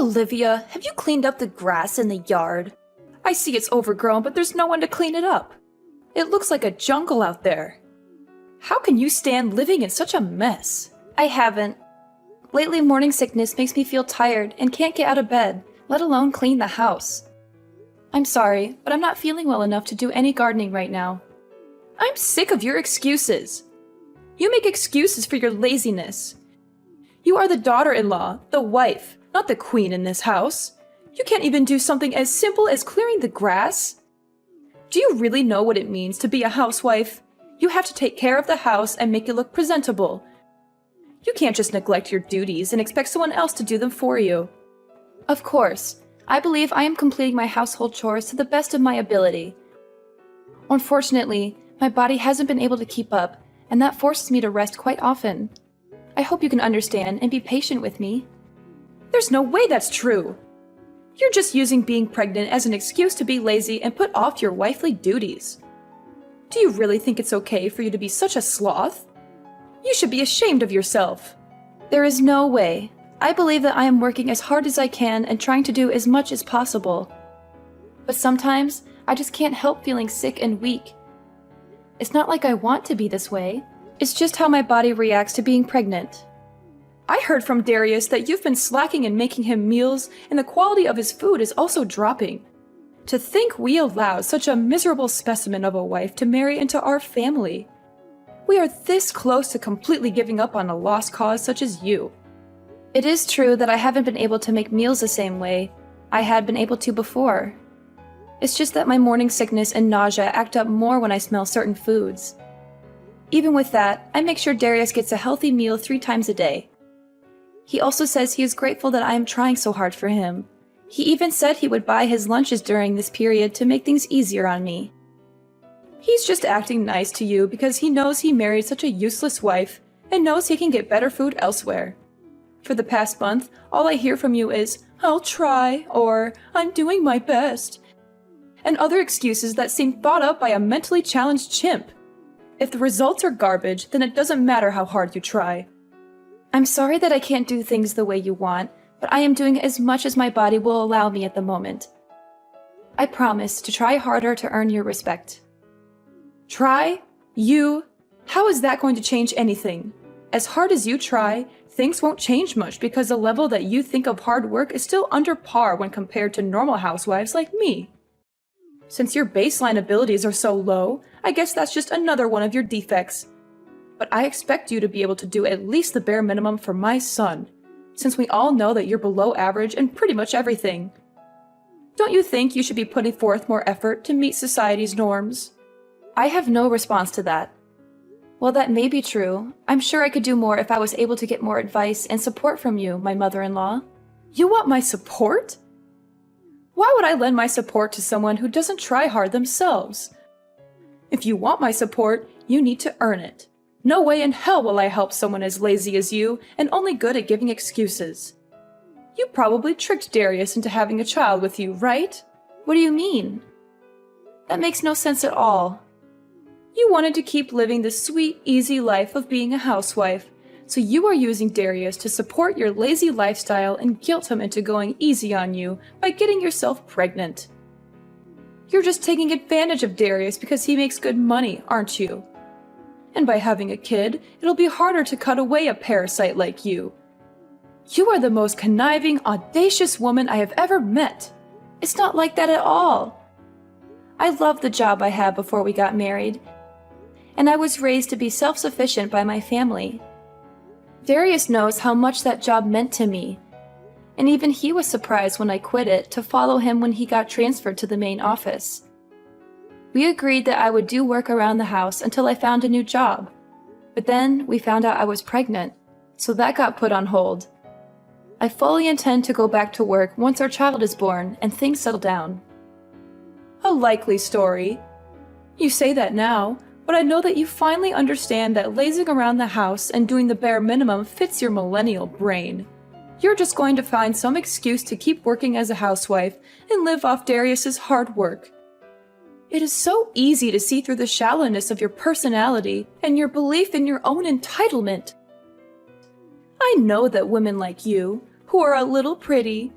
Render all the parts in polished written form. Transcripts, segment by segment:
Olivia, have you cleaned up the grass in the yard? I see it's overgrown, but there's no one to clean it up. It looks like a jungle out there. How can you stand living in such a mess? I haven't. Lately, morning sickness makes me feel tired and can't get out of bed, let alone clean the house. I'm sorry, but I'm not feeling well enough to do any gardening right now. I'm sick of your excuses. You make excuses for your laziness. You are the daughter-in-law, the wife, not the queen in this house. You can't even do something as simple as clearing the grass? Do you really know what it means to be a housewife? You have to take care of the house and make it look presentable. You can't just neglect your duties and expect someone else to do them for you. Of course, I believe I am completing my household chores to the best of my ability. Unfortunately, my body hasn't been able to keep up, and that forces me to rest quite often. I hope you can understand and be patient with me. There's no way that's true! You're just using being pregnant as an excuse to be lazy and put off your wifely duties. Do you really think it's okay for you to be such a sloth? You should be ashamed of yourself. There is no way. I believe that I am working as hard as I can and trying to do as much as possible. But sometimes, I just can't help feeling sick and weak. It's not like I want to be this way. It's just how my body reacts to being pregnant. I heard from Darius that you've been slacking in making him meals, and the quality of his food is also dropping. To think we allowed such a miserable specimen of a wife to marry into our family. We are this close to completely giving up on a lost cause such as you. It is true that I haven't been able to make meals the same way I had been able to before. It's just that my morning sickness and nausea act up more when I smell certain foods. Even with that, I make sure Darius gets a healthy meal 3 times a day. He also says he is grateful that I am trying so hard for him. He even said he would buy his lunches during this period to make things easier on me. He's just acting nice to you because he knows he married such a useless wife and knows he can get better food elsewhere. For the past month, all I hear from you is, "I'll try," or "I'm doing my best," and other excuses that seem thought up by a mentally challenged chimp. If the results are garbage, then it doesn't matter how hard you try. I'm sorry that I can't do things the way you want, but I am doing as much as my body will allow me at the moment. I promise to try harder to earn your respect. Try? You? How is that going to change anything? As hard as you try, things won't change much because the level that you think of hard work is still under par when compared to normal housewives like me. Since your baseline abilities are so low, I guess that's just another one of your defects. But I expect you to be able to do at least the bare minimum for my son, since we all know that you're below average in pretty much everything. Don't you think you should be putting forth more effort to meet society's norms? I have no response to that. While that may be true, I'm sure I could do more if I was able to get more advice and support from you, my mother-in-law. You want my support? Why would I lend my support to someone who doesn't try hard themselves? If you want my support, you need to earn it. No way in hell will I help someone as lazy as you and only good at giving excuses. You probably tricked Darius into having a child with you, right? What do you mean? That makes no sense at all. You wanted to keep living the sweet, easy life of being a housewife, so you are using Darius to support your lazy lifestyle and guilt him into going easy on you by getting yourself pregnant. You're just taking advantage of Darius because he makes good money, aren't you? And by having a kid, it'll be harder to cut away a parasite like you. You are the most conniving, audacious woman I have ever met. It's not like that at all. I loved the job I had before we got married, and I was raised to be self-sufficient by my family. Darius knows how much that job meant to me, and even he was surprised when I quit it to follow him when he got transferred to the main office. We agreed that I would do work around the house until I found a new job, but then we found out I was pregnant, so that got put on hold. I fully intend to go back to work once our child is born and things settle down. A likely story. You say that now, but I know that you finally understand that lazing around the house and doing the bare minimum fits your millennial brain. You're just going to find some excuse to keep working as a housewife and live off Darius's hard work. It is so easy to see through the shallowness of your personality and your belief in your own entitlement. I know that women like you, who are a little pretty,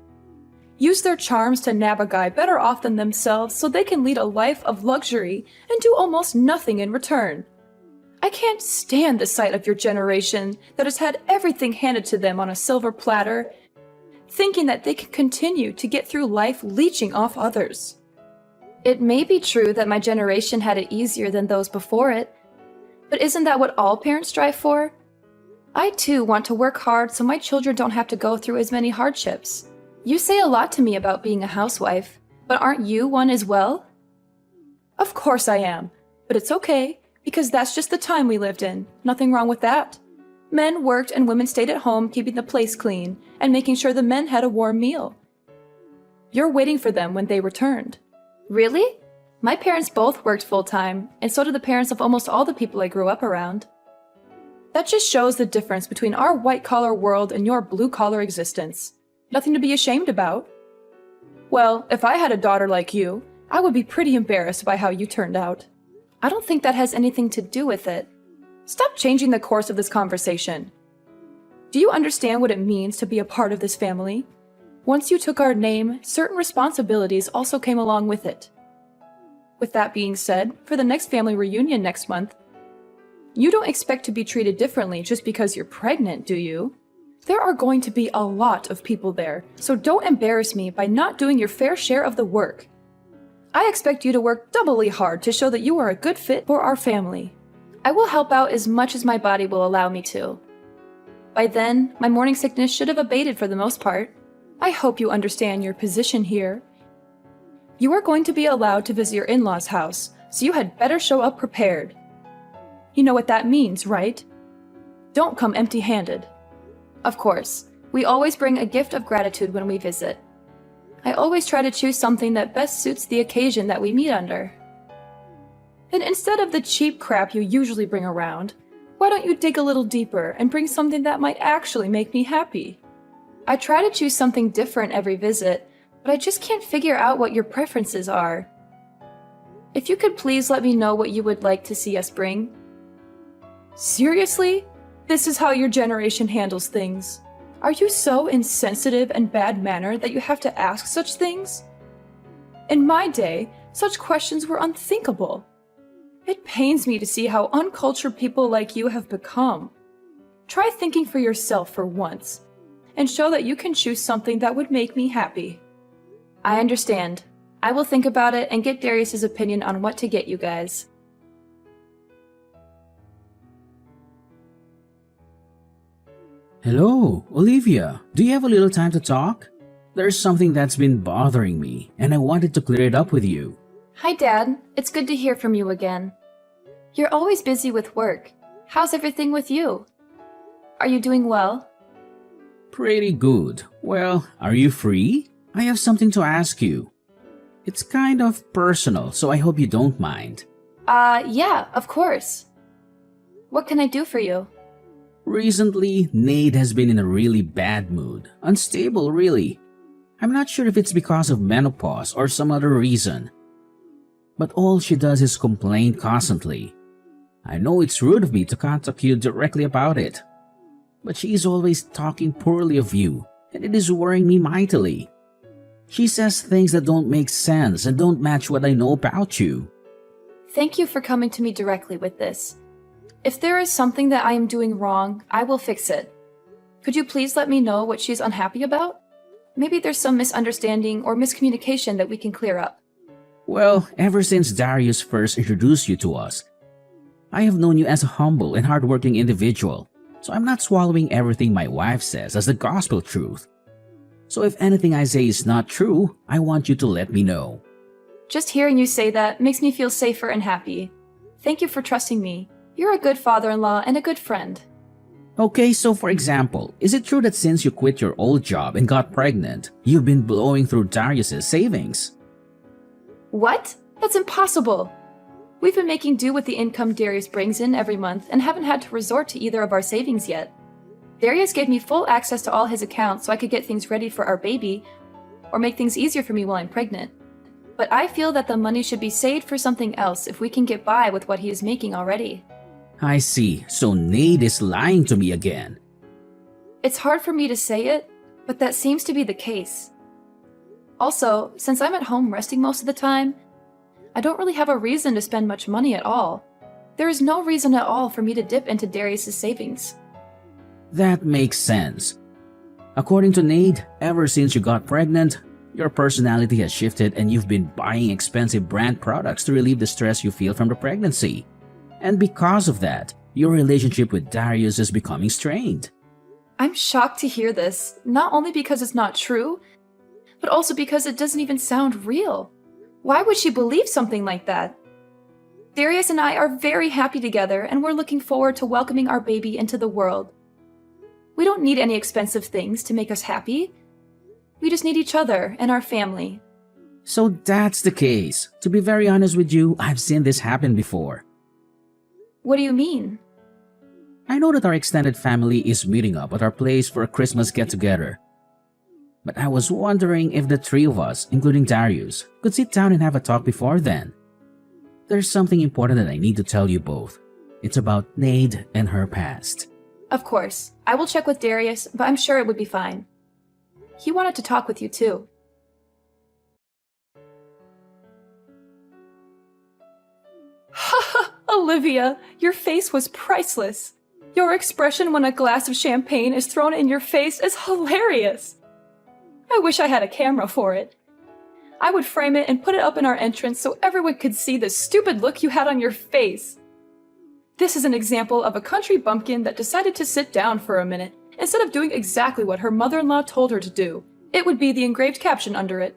use their charms to nab a guy better off than themselves so they can lead a life of luxury and do almost nothing in return. I can't stand the sight of your generation that has had everything handed to them on a silver platter, thinking that they can continue to get through life leeching off others. It may be true that my generation had it easier than those before it, but isn't that what all parents strive for? I too want to work hard so my children don't have to go through as many hardships. You say a lot to me about being a housewife, but aren't you one as well? Of course I am, but it's okay, because that's just the time we lived in. Nothing wrong with that. Men worked and women stayed at home keeping the place clean and making sure the men had a warm meal. You're waiting for them when they returned. Really? My parents both worked full-time, and so did the parents of almost all the people I grew up around. That just shows the difference between our white-collar world and your blue-collar existence. Nothing to be ashamed about. Well, if I had a daughter like you, I would be pretty embarrassed by how you turned out. I don't think that has anything to do with it. Stop changing the course of this conversation. Do you understand what it means to be a part of this family? Once you took our name, certain responsibilities also came along with it. With that being said, for the next family reunion next month, you don't expect to be treated differently just because you're pregnant, do you? There are going to be a lot of people there, so don't embarrass me by not doing your fair share of the work. I expect you to work doubly hard to show that you are a good fit for our family. I will help out as much as my body will allow me to. By then, my morning sickness should have abated for the most part. I hope you understand your position here. You are going to be allowed to visit your in-laws' house, so you had better show up prepared. You know what that means, right? Don't come empty-handed. Of course, we always bring a gift of gratitude when we visit. I always try to choose something that best suits the occasion that we meet under. And instead of the cheap crap you usually bring around, why don't you dig a little deeper and bring something that might actually make me happy? I try to choose something different every visit, but I just can't figure out what your preferences are. If you could please let me know what you would like to see us bring. Seriously? This is how your generation handles things? Are you so insensitive and bad-mannered that you have to ask such things? In my day, such questions were unthinkable. It pains me to see how uncultured people like you have become. Try thinking for yourself for once, and show that you can choose something that would make me happy. I understand. I will think about it and get Darius's opinion on what to get you guys. Hello, Olivia. Do you have a little time to talk? There's something that's been bothering me, and I wanted to clear it up with you. Hi, Dad. It's good to hear from you again. You're always busy with work. How's everything with you? Are you doing well? Pretty good. Well, are you free? I have something to ask you. It's kind of personal, so I hope you don't mind. Yeah, of course. What can I do for you? Recently, Nate has been in a really bad mood. Unstable, really. I'm not sure if it's because of menopause or some other reason. But all she does is complain constantly. I know it's rude of me to contact you directly about it, but she is always talking poorly of you, and it is worrying me mightily. She says things that don't make sense and don't match what I know about you. Thank you for coming to me directly with this. If there is something that I am doing wrong, I will fix it. Could you please let me know what she's unhappy about? Maybe there's some misunderstanding or miscommunication that we can clear up. Well, ever since Darius first introduced you to us, I have known you as a humble and hardworking individual, so I'm not swallowing everything my wife says as the gospel truth. So if anything I say is not true, I want you to let me know. Just hearing you say that makes me feel safer and happy. Thank you for trusting me. You're a good father-in-law and a good friend. Okay, so for example, is it true that since you quit your old job and got pregnant, you've been blowing through Darius's savings? What? That's impossible! We've been making do with the income Darius brings in every month and haven't had to resort to either of our savings yet. Darius gave me full access to all his accounts so I could get things ready for our baby or make things easier for me while I'm pregnant. But I feel that the money should be saved for something else if we can get by with what he is making already. I see, so Nate is lying to me again. It's hard for me to say it, but that seems to be the case. Also, since I'm at home resting most of the time, I don't really have a reason to spend much money at all. There is no reason at all for me to dip into Darius's savings. That makes sense. According to Nate, ever since you got pregnant, your personality has shifted and you've been buying expensive brand products to relieve the stress you feel from the pregnancy. And because of that, your relationship with Darius is becoming strained. I'm shocked to hear this, not only because it's not true, but also because it doesn't even sound real. Why would she believe something like that? Darius and I are very happy together, and we're looking forward to welcoming our baby into the world. We don't need any expensive things to make us happy. We just need each other and our family. So that's the case. To be very honest with you, I've seen this happen before. What do you mean? I know that our extended family is meeting up at our place for a Christmas get-together. But I was wondering if the three of us, including Darius, could sit down and have a talk before then. There's something important that I need to tell you both. It's about Nade and her past. Of course. I will check with Darius, but I'm sure it would be fine. He wanted to talk with you too. Haha, Olivia, your face was priceless. Your expression when a glass of champagne is thrown in your face is hilarious. I wish I had a camera for it. I would frame it and put it up in our entrance so everyone could see the stupid look you had on your face. This is an example of a country bumpkin that decided to sit down for a minute instead of doing exactly what her mother-in-law told her to do. It would be the engraved caption under it.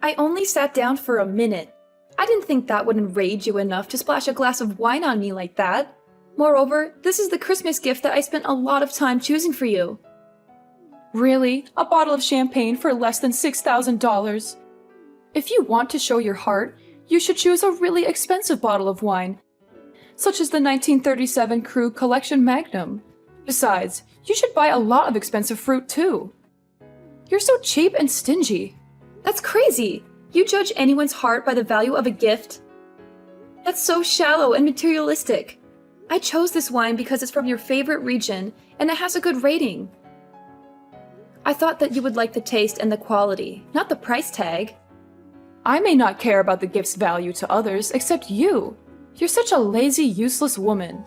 I only sat down for a minute. I didn't think that would enrage you enough to splash a glass of wine on me like that. Moreover, this is the Christmas gift that I spent a lot of time choosing for you. Really? A bottle of champagne for less than $6,000? If you want to show your heart, you should choose a really expensive bottle of wine, such as the 1937 Krug Collection Magnum. Besides, you should buy a lot of expensive fruit too. You're so cheap and stingy. That's crazy. You judge anyone's heart by the value of a gift? That's so shallow and materialistic. I chose this wine because it's from your favorite region and it has a good rating. I thought that you would like the taste and the quality, not the price tag. I may not care about the gift's value to others except you. You're such a lazy, useless woman.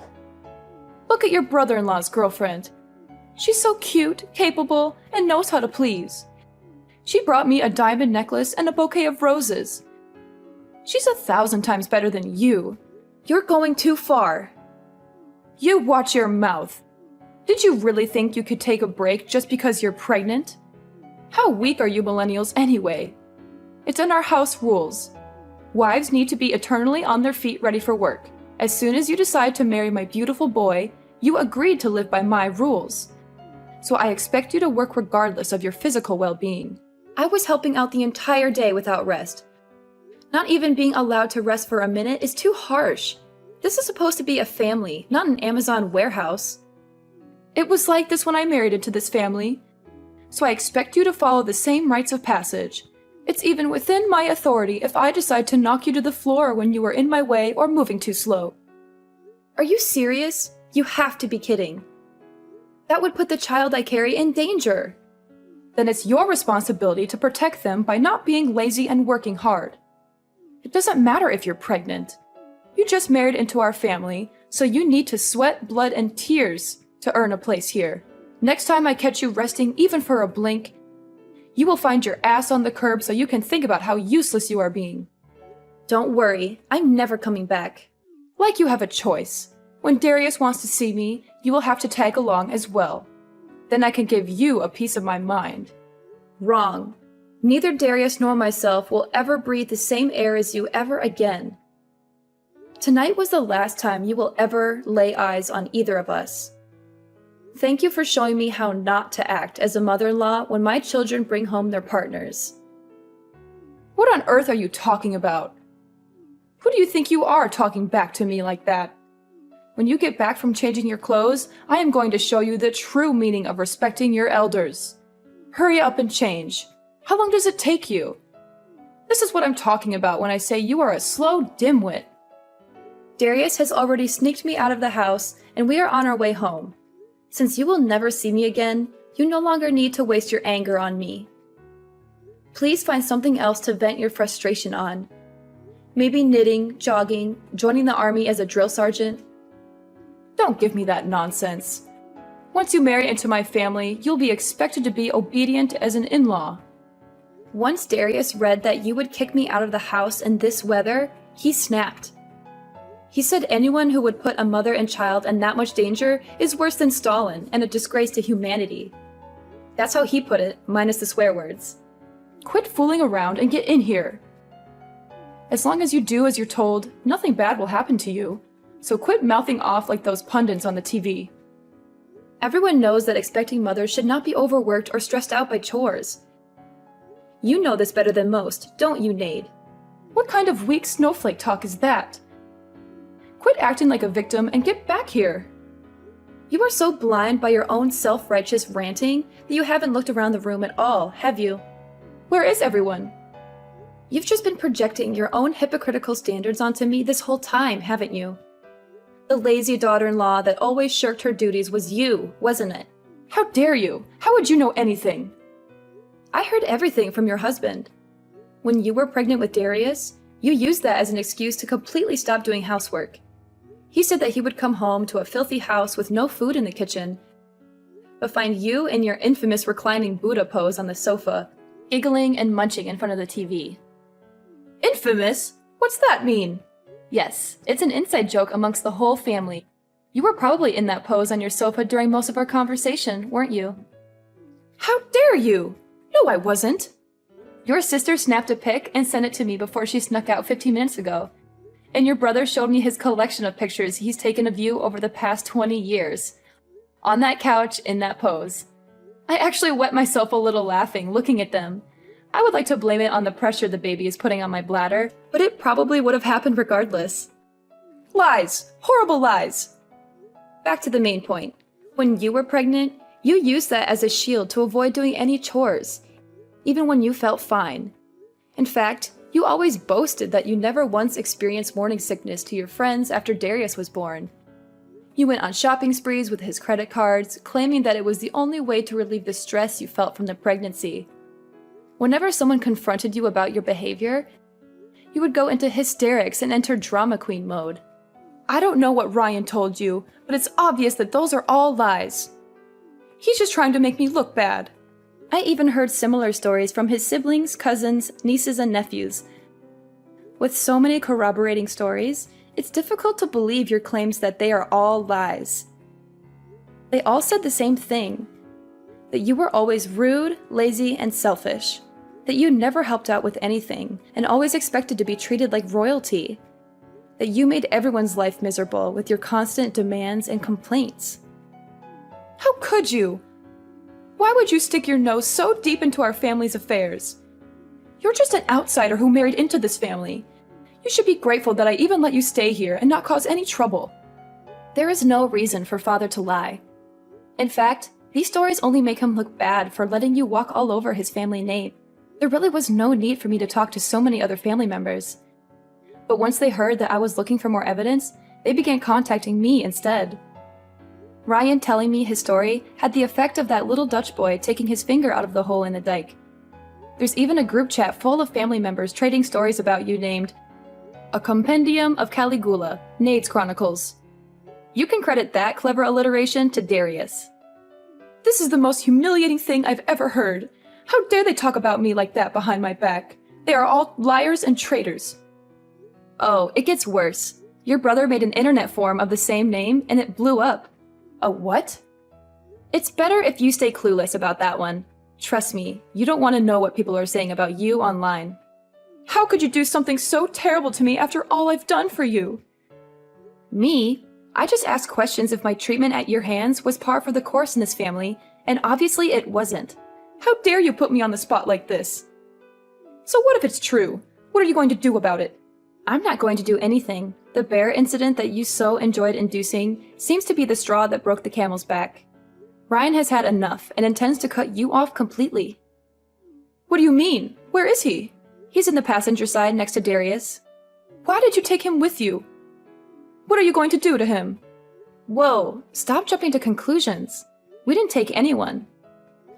Look at your brother-in-law's girlfriend. She's so cute, capable, and knows how to please. She brought me a diamond necklace and a bouquet of roses. She's 1,000 times better than you. You're going too far. You watch your mouth. Did you really think you could take a break just because you're pregnant? How weak are you millennials anyway? It's in our house rules. Wives need to be eternally on their feet ready for work. As soon as you decide to marry my beautiful boy, you agreed to live by my rules. So I expect you to work regardless of your physical well-being. I was helping out the entire day without rest. Not even being allowed to rest for a minute is too harsh. This is supposed to be a family, not an Amazon warehouse. It was like this when I married into this family. So I expect you to follow the same rites of passage. It's even within my authority if I decide to knock you to the floor when you are in my way or moving too slow. Are you serious? You have to be kidding. That would put the child I carry in danger. Then it's your responsibility to protect them by not being lazy and working hard. It doesn't matter if you're pregnant. You just married into our family, so you need to sweat, blood, and tears to earn a place here. Next time I catch you resting even for a blink, you will find your ass on the curb so you can think about how useless you are being. Don't worry, I'm never coming back. Like you have a choice. When Darius wants to see me, you will have to tag along as well. Then I can give you a piece of my mind. Wrong. Neither Darius nor myself will ever breathe the same air as you ever again. Tonight was the last time you will ever lay eyes on either of us. Thank you for showing me how not to act as a mother-in-law when my children bring home their partners. What on earth are you talking about? Who do you think you are talking back to me like that? When you get back from changing your clothes, I am going to show you the true meaning of respecting your elders. Hurry up and change. How long does it take you? This is what I'm talking about when I say you are a slow dimwit. Darius has already sneaked me out of the house, and we are on our way home. Since you will never see me again, you no longer need to waste your anger on me. Please find something else to vent your frustration on. Maybe knitting, jogging, joining the army as a drill sergeant. Don't give me that nonsense. Once you marry into my family, you'll be expected to be obedient as an in-law. Once Darius read that you would kick me out of the house in this weather, he snapped. He said anyone who would put a mother and child in that much danger is worse than Stalin and a disgrace to humanity. That's how he put it, minus the swear words. Quit fooling around and get in here. As long as you do as you're told, nothing bad will happen to you. So quit mouthing off like those pundits on the TV. Everyone knows that expecting mothers should not be overworked or stressed out by chores. You know this better than most, don't you, Nade? What kind of weak snowflake talk is that? Quit acting like a victim and get back here. You are so blind by your own self-righteous ranting that you haven't looked around the room at all, have you? Where is everyone? You've just been projecting your own hypocritical standards onto me this whole time, haven't you? The lazy daughter-in-law that always shirked her duties was you, wasn't it? How dare you? How would you know anything? I heard everything from your husband. When you were pregnant with Darius, you used that as an excuse to completely stop doing housework. He said that he would come home to a filthy house with no food in the kitchen, but find you in your infamous reclining Buddha pose on the sofa, giggling and munching in front of the TV. Infamous? What's that mean? Yes, it's an inside joke amongst the whole family. You were probably in that pose on your sofa during most of our conversation, weren't you? How dare you? No, I wasn't. Your sister snapped a pic and sent it to me before she snuck out 15 minutes ago. And your brother showed me his collection of pictures he's taken of you over the past 20 years. On that couch, in that pose. I actually wet myself a little laughing, looking at them. I would like to blame it on the pressure the baby is putting on my bladder, but it probably would have happened regardless. Lies! Horrible lies! Back to the main point. When you were pregnant, you used that as a shield to avoid doing any chores, even when you felt fine. In fact, you always boasted that you never once experienced morning sickness to your friends after Darius was born. You went on shopping sprees with his credit cards, claiming that it was the only way to relieve the stress you felt from the pregnancy. Whenever someone confronted you about your behavior, you would go into hysterics and enter drama queen mode. I don't know what Ryan told you, but it's obvious that those are all lies. He's just trying to make me look bad. I even heard similar stories from his siblings, cousins, nieces, and nephews. With so many corroborating stories, it's difficult to believe your claims that they are all lies. They all said the same thing, that you were always rude, lazy, and selfish, that you never helped out with anything and always expected to be treated like royalty, that you made everyone's life miserable with your constant demands and complaints. How could you? Why would you stick your nose so deep into our family's affairs? You're just an outsider who married into this family. You should be grateful that I even let you stay here and not cause any trouble. There is no reason for father to lie. In fact, these stories only make him look bad for letting you walk all over his family name. There really was no need for me to talk to so many other family members. But once they heard that I was looking for more evidence, they began contacting me instead. Ryan telling me his story had the effect of that little Dutch boy taking his finger out of the hole in the dike. There's even a group chat full of family members trading stories about you named A Compendium of Caligula, Nade's Chronicles. You can credit that clever alliteration to Darius. This is the most humiliating thing I've ever heard. How dare they talk about me like that behind my back? They are all liars and traitors. Oh, it gets worse. Your brother made an internet forum of the same name and it blew up. A what? It's better if you stay clueless about that one. Trust me, you don't want to know what people are saying about you online. How could you do something so terrible to me after all I've done for you? Me? I just asked questions if my treatment at your hands was par for the course in this family, and obviously it wasn't. How dare you put me on the spot like this? So what if it's true? What are you going to do about it? I'm not going to do anything. The bear incident that you so enjoyed inducing seems to be the straw that broke the camel's back. Ryan has had enough and intends to cut you off completely. What do you mean? Where is he? He's in the passenger side next to Darius. Why did you take him with you? What are you going to do to him? Whoa, stop jumping to conclusions. We didn't take anyone.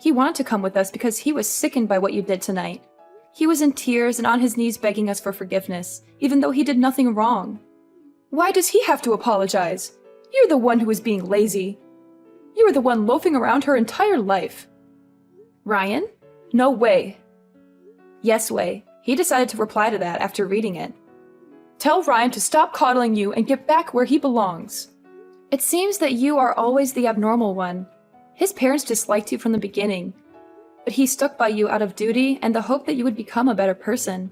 He wanted to come with us because he was sickened by what you did tonight. He was in tears and on his knees begging us for forgiveness, even though he did nothing wrong. Why does he have to apologize? You're the one who is being lazy. You were the one loafing around her entire life. Ryan? No way. Yes way. He decided to reply to that after reading it. Tell Ryan to stop coddling you and get back where he belongs. It seems that you are always the abnormal one. His parents disliked you from the beginning, but he stuck by you out of duty and the hope that you would become a better person.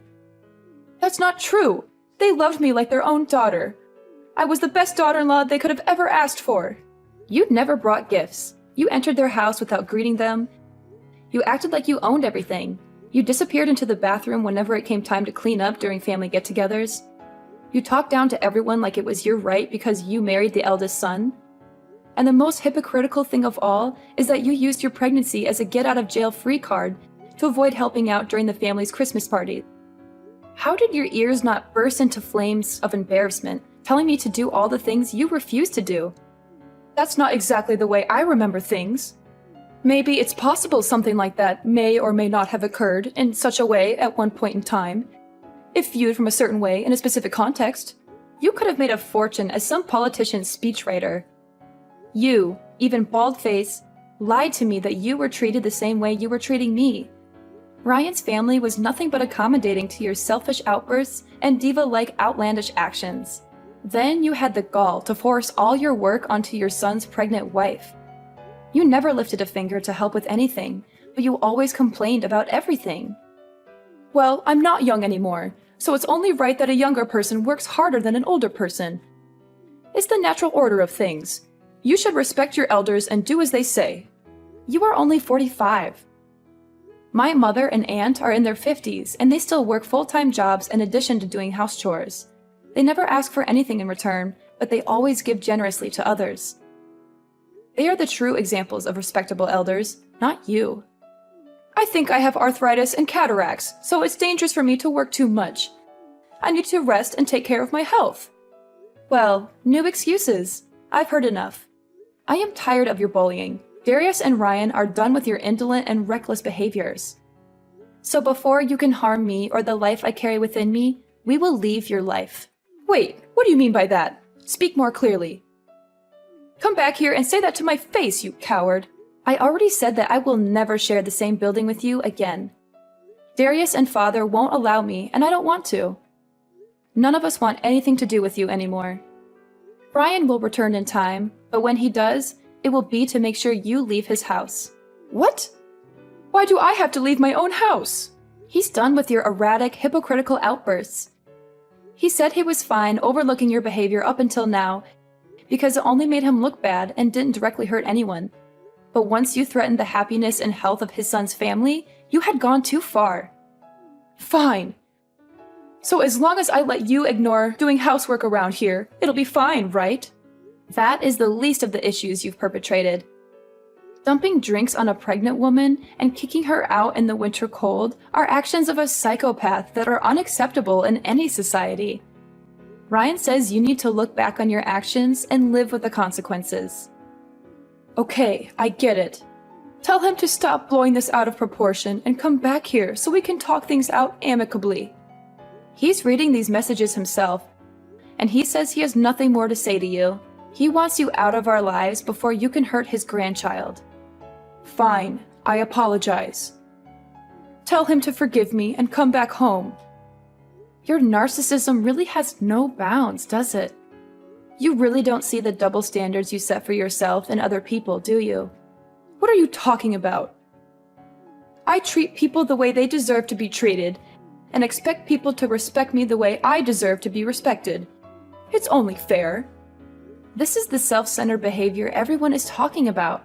That's not true. They loved me like their own daughter. I was the best daughter-in-law they could have ever asked for. You'd never brought gifts. You entered their house without greeting them. You acted like you owned everything. You disappeared into the bathroom whenever it came time to clean up during family get-togethers. You talked down to everyone like it was your right because you married the eldest son. And the most hypocritical thing of all is that you used your pregnancy as a get-out-of-jail-free card to avoid helping out during the family's Christmas party. How did your ears not burst into flames of embarrassment, telling me to do all the things you refused to do? That's not exactly the way I remember things. Maybe it's possible something like that may or may not have occurred in such a way at one point in time. If viewed from a certain way in a specific context, you could have made a fortune as some politician's speechwriter. You, even bald-faced, lied to me that you were treated the same way you were treating me. Ryan's family was nothing but accommodating to your selfish outbursts and diva-like outlandish actions. Then you had the gall to force all your work onto your son's pregnant wife. You never lifted a finger to help with anything, but you always complained about everything. Well, I'm not young anymore, so it's only right that a younger person works harder than an older person. It's the natural order of things. You should respect your elders and do as they say. You are only 45. My mother and aunt are in their 50s, and they still work full-time jobs in addition to doing house chores. They never ask for anything in return, but they always give generously to others. They are the true examples of respectable elders, not you. I think I have arthritis and cataracts, so it's dangerous for me to work too much. I need to rest and take care of my health. Well, new excuses. I've heard enough. I am tired of your bullying. Darius and Ryan are done with your indolent and reckless behaviors. So before you can harm me or the life I carry within me, we will leave your life. Wait, what do you mean by that? Speak more clearly. Come back here and say that to my face, you coward. I already said that I will never share the same building with you again. Darius and Father won't allow me, and I don't want to. None of us want anything to do with you anymore. Ryan will return in time, but when he does, it will be to make sure you leave his house. What? Why do I have to leave my own house? He's done with your erratic, hypocritical outbursts. He said he was fine overlooking your behavior up until now because it only made him look bad and didn't directly hurt anyone. But once you threatened the happiness and health of his son's family, you had gone too far. Fine. So as long as I let you ignore doing housework around here, it'll be fine, right? That is the least of the issues you've perpetrated. Dumping drinks on a pregnant woman and kicking her out in the winter cold are actions of a psychopath that are unacceptable in any society. Ryan says you need to look back on your actions and live with the consequences. Okay, I get it. Tell him to stop blowing this out of proportion and come back here so we can talk things out amicably. He's reading these messages himself, and he says he has nothing more to say to you. He wants you out of our lives before you can hurt his grandchild. Fine, I apologize. Tell him to forgive me and come back home. Your narcissism really has no bounds, does it? You really don't see the double standards you set for yourself and other people, do you? What are you talking about? I treat people the way they deserve to be treated, and expect people to respect me the way I deserve to be respected. It's only fair. This is the self-centered behavior everyone is talking about.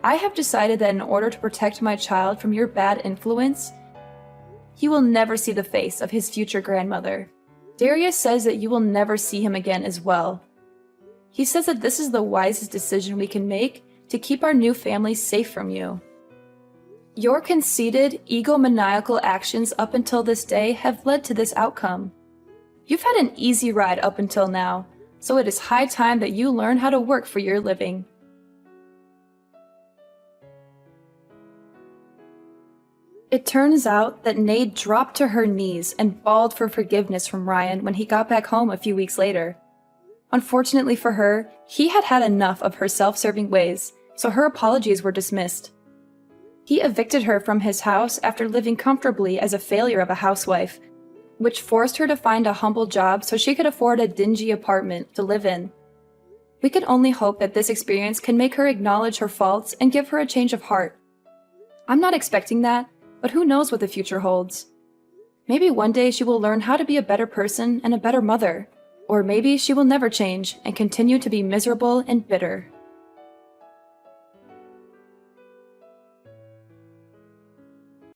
I have decided that in order to protect my child from your bad influence, he will never see the face of his future grandmother. Darius says that you will never see him again as well. He says that this is the wisest decision we can make to keep our new family safe from you. Your conceited, egomaniacal actions up until this day have led to this outcome. You've had an easy ride up until now, so it is high time that you learn how to work for your living. It turns out that Nade dropped to her knees and bawled for forgiveness from Ryan when he got back home a few weeks later. Unfortunately for her, he had had enough of her self-serving ways, so her apologies were dismissed. He evicted her from his house after living comfortably as a failure of a housewife, which forced her to find a humble job so she could afford a dingy apartment to live in. We can only hope that this experience can make her acknowledge her faults and give her a change of heart. I'm not expecting that, but who knows what the future holds. Maybe one day she will learn how to be a better person and a better mother, or maybe she will never change and continue to be miserable and bitter.